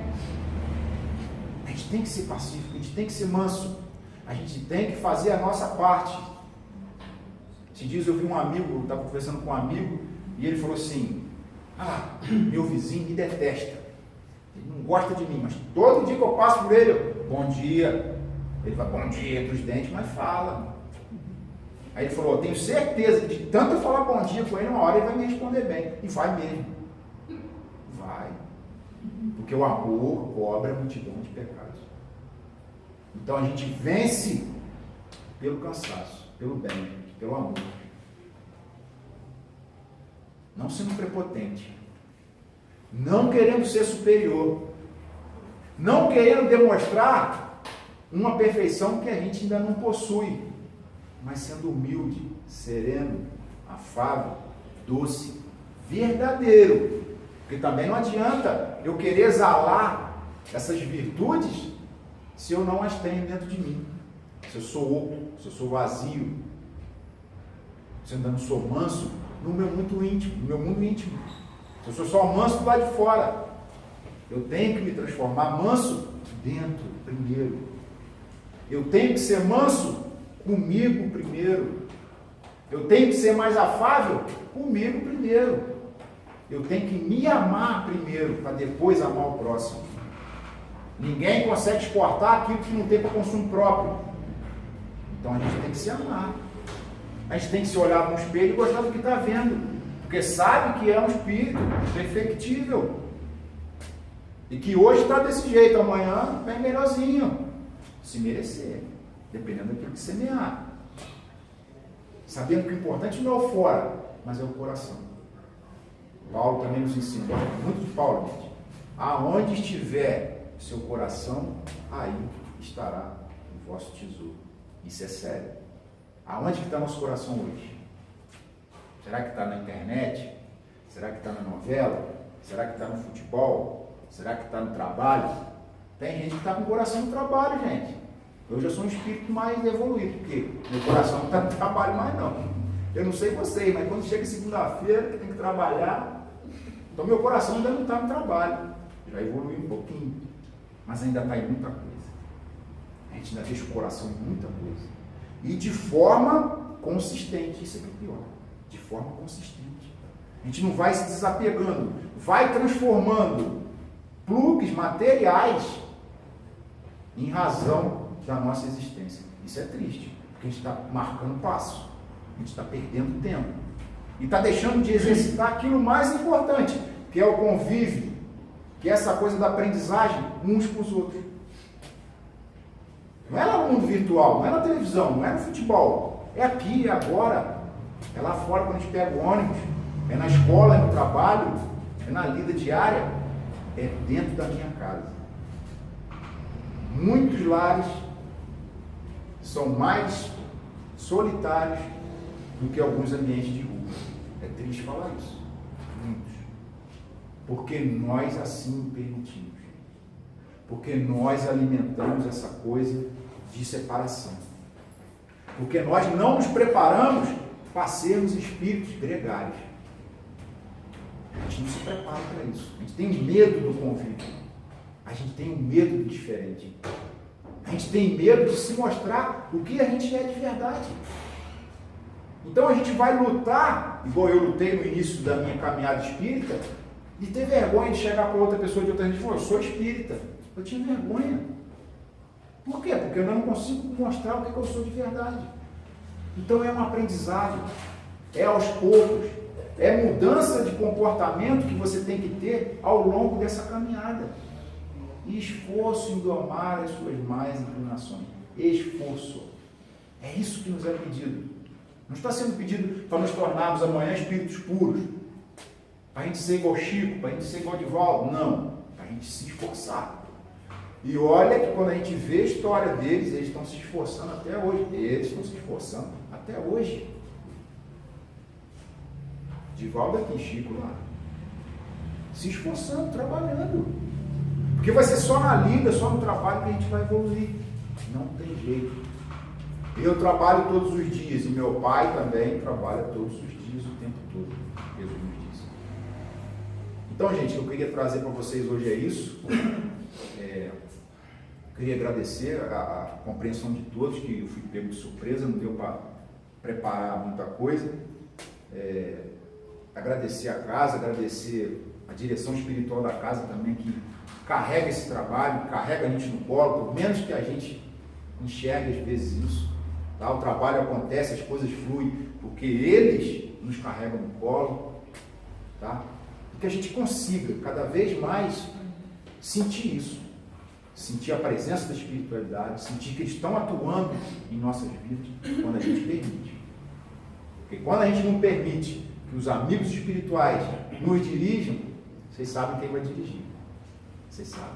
A gente tem que ser pacífico, a gente tem que ser manso, a gente tem que fazer a nossa parte. Esses dias eu vi um amigo, eu estava conversando com um amigo, e ele falou assim, meu vizinho me detesta, ele não gosta de mim, mas todo dia que eu passo por ele, bom dia, ele fala, bom dia entre os dentes, mas fala. Aí ele falou, tenho certeza que de tanto eu falar bom dia com ele, uma hora ele vai me responder bem. E vai mesmo. Vai. Porque o amor cobre a multidão de pecados. Então a gente vence pelo cansaço, pelo bem, pelo amor. Não sendo prepotente. Não querendo ser superior. Não querendo demonstrar uma perfeição que a gente ainda não possui. Mas sendo humilde, sereno, afável, doce, verdadeiro. Porque também não adianta eu querer exalar essas virtudes se eu não as tenho dentro de mim. Se eu sou oco, se eu sou vazio, se eu ainda não sou manso no meu mundo íntimo. Se eu sou só manso do lado de fora, eu tenho que me transformar manso dentro primeiro. Eu tenho que ser manso comigo primeiro. Eu tenho que ser mais afável comigo primeiro. Eu tenho que me amar primeiro, para depois amar o próximo. Ninguém consegue exportar aquilo que não tem para consumo próprio. Então a gente tem que se amar. A gente tem que se olhar no espelho e gostar do que está vendo. Porque sabe que é um espírito perfectível. E que hoje está desse jeito, amanhã vem melhorzinho. Se merecer, dependendo daquilo que semear. Sabendo que o importante não é o fora, mas é o coração. Paulo também nos ensina, gosto muito de Paulo, gente. Aonde estiver seu coração, aí estará o vosso tesouro. Isso é sério. Aonde que está nosso coração hoje? Será que está na internet? Será que está na novela? Será que está no futebol? Será que está no trabalho? Tem gente que está com o coração no trabalho, gente. Eu já sou um espírito mais evoluído, porque meu coração não está no trabalho mais não. Eu não sei vocês, mas quando chega segunda-feira, que tem que trabalhar, então meu coração ainda não está no trabalho. Já evoluiu um pouquinho, mas ainda está em muita coisa. A gente ainda deixa o coração em muita coisa. E de forma consistente, isso é que é pior. De forma consistente. A gente não vai se desapegando, vai transformando plugs materiais em razão da nossa existência. Isso é triste, porque a gente está marcando passo, a gente está perdendo tempo e está deixando de exercitar aquilo mais importante, que é o convívio, que é essa coisa da aprendizagem uns com os outros. Não é lá no mundo virtual, não é na televisão, não é no futebol, é aqui, é agora, é lá fora quando a gente pega o ônibus, é na escola, é no trabalho, é na lida diária, é dentro da minha casa. Muitos lares são mais solitários do que alguns ambientes de rua. É triste falar isso. Muitos. Porque nós assim permitimos. Porque nós alimentamos essa coisa de separação. Porque nós não nos preparamos para sermos espíritos gregários. A gente não se prepara para isso. A gente tem medo do convívio. A gente tem um medo do diferente. A gente tem medo de se mostrar o que a gente é de verdade. Então a gente vai lutar, igual eu lutei no início da minha caminhada espírita, de ter vergonha de chegar para outra pessoa de outra gente e falar, eu sou espírita. Eu tinha vergonha. Por quê? Porque eu não consigo mostrar o que eu sou de verdade. Então é um aprendizado, é aos poucos, é mudança de comportamento que você tem que ter ao longo dessa caminhada. E esforço em domar as suas más inclinações. Esforço. É isso que nos é pedido. Não está sendo pedido para nos tornarmos amanhã espíritos puros. Para a gente ser igual Chico, para a gente ser igual Divaldo. Não. Para a gente se esforçar. E olha que quando a gente vê a história deles, eles estão se esforçando até hoje. Eles estão se esforçando até hoje. Divaldo aqui, Chico lá. Se esforçando, trabalhando. Porque vai ser só na lida, só no trabalho que a gente vai evoluir. Não tem jeito. Eu trabalho todos os dias e meu pai também trabalha todos os dias, o tempo todo. Jesus nos disse. Então, gente, eu queria trazer para vocês hoje é isso. Queria agradecer a compreensão de todos, que eu fui pego de surpresa, não deu para preparar muita coisa. Agradecer a casa, agradecer a direção espiritual da casa também, que carrega esse trabalho, carrega a gente no colo, por menos que a gente enxergue às vezes isso. Tá? O trabalho acontece, as coisas fluem, porque eles nos carregam no colo. Tá? E que a gente consiga cada vez mais sentir isso. Sentir a presença da espiritualidade, sentir que eles estão atuando em nossas vidas quando a gente permite. Porque quando a gente não permite que os amigos espirituais nos dirijam, vocês sabem quem vai dirigir. Vocês sabem.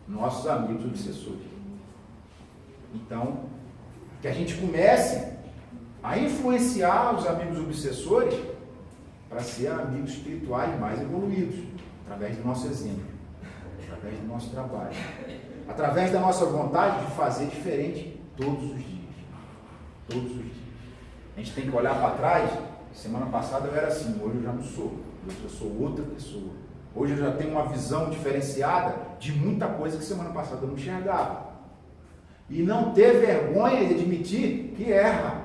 Nossos amigos obsessores. Então, que a gente comece a influenciar os amigos obsessores para ser amigos espirituais mais evoluídos, através do nosso exemplo, através do nosso trabalho, através da nossa vontade de fazer diferente todos os dias. Todos os dias. A gente tem que olhar para trás. Semana passada eu era assim, hoje eu já não sou. Hoje eu sou outra pessoa. Hoje eu já tenho uma visão diferenciada de muita coisa que semana passada eu não enxergava. E não ter vergonha de admitir que erra.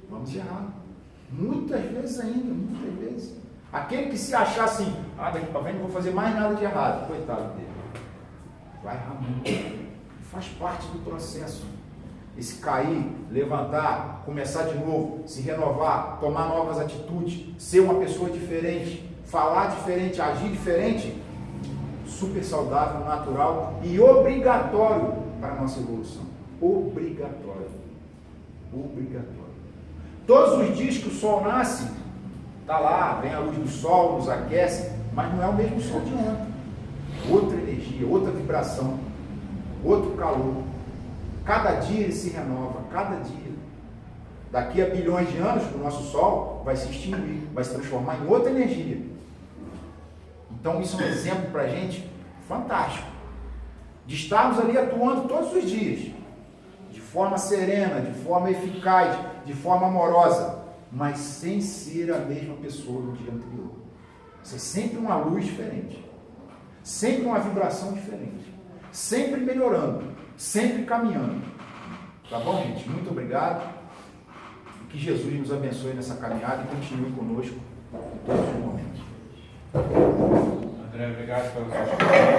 Vamos errar. Muitas vezes ainda, muitas vezes. Aquele que se achar assim, daqui para frente não vou fazer mais nada de errado, coitado dele. Vai errar muito. Faz parte do processo. Esse cair, levantar, começar de novo, se renovar, tomar novas atitudes, ser uma pessoa diferente, falar diferente, agir diferente, super saudável, natural e obrigatório para a nossa evolução. Obrigatório. Obrigatório. Todos os dias que o sol nasce, está lá, vem a luz do sol, nos aquece, mas não é o mesmo sol de ontem. Outra energia, outra vibração, outro calor. Cada dia ele se renova, cada dia. Daqui a bilhões de anos, o nosso Sol vai se extinguir, vai se transformar em outra energia. Então isso é um exemplo para a gente fantástico. De estarmos ali atuando todos os dias, de forma serena, de forma eficaz, de forma amorosa, mas sem ser a mesma pessoa do dia anterior. Ser sempre uma luz diferente, sempre uma vibração diferente, sempre melhorando. Sempre caminhando. Tá bom, gente? Muito obrigado. Que Jesus nos abençoe nessa caminhada e continue conosco em todos os momentos. André, obrigado pela sua